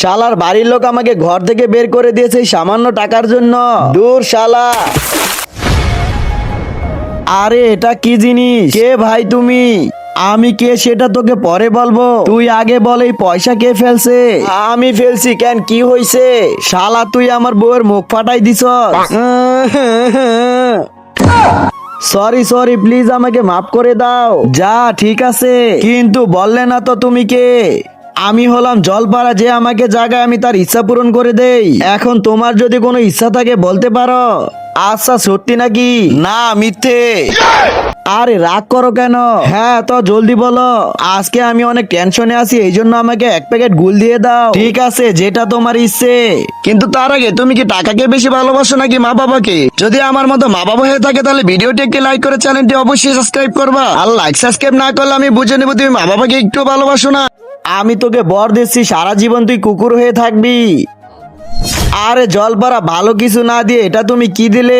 শালার বাড়ির লোক আমাকে ঘর থেকে বের করে দিয়েছে এই সামান্য টাকার জন্য। দূর শালা। আরে এটা কি জিনিস? কে ভাই তুমি? আমি কে সেটা তোকে পরে বলবো, তুই আগে বল এই পয়সা কে ফেলছে? আমি ফেলছি। কেন, কি হইছে? শালা তুই আমার বউয়ের মুখ ফাটাই দিছ। সরি সরি, প্লিজ আমাকে মাফ করে দাও। যা ঠিক আছে, কিন্তু বললে না তো তুমি কে? আমি হলাম জলপাড়া, যে আমাকে জায়গায় আমি তার ইচ্ছা পূরণ করে দেই। এখন তোমার যদি কোনো ইচ্ছা থাকে বলতে পারো। আচ্ছা সত্যি নাকি? না মিথ্যে। আরে রাগ করো কেন? হ্যাঁ তো জলদি বলো, আজকে আমি অনেক টেনশনে আছি, এই জন্য আমাকে এক প্যাকেট গুল দিয়ে দাও। ঠিক আছে, যেটা তোমার ইচ্ছে। কিন্তু তার আগে তুমি কি টাকাকে বেশি ভালোবাসো নাকি মা বাবাকে? যদি আমার মতো মা বাবা হয়ে থাকে তাহলে ভিডিওটি একটি লাইক করে চ্যানেলটি অবশ্যই সাবস্ক্রাইব করবা। আর লাইক সাবস্ক্রাইব না করলে আমি বুঝে নেবো তুমি মা বাবাকে একটু ভালোবাসো না। আমি তোকে বর দিচ্ছি, সারা জীবন তুই কুকুর হয়ে থাকবি। আরে জলপাড়া, ভালো কিছু না দিয়ে এটা তুমি কি দিলে?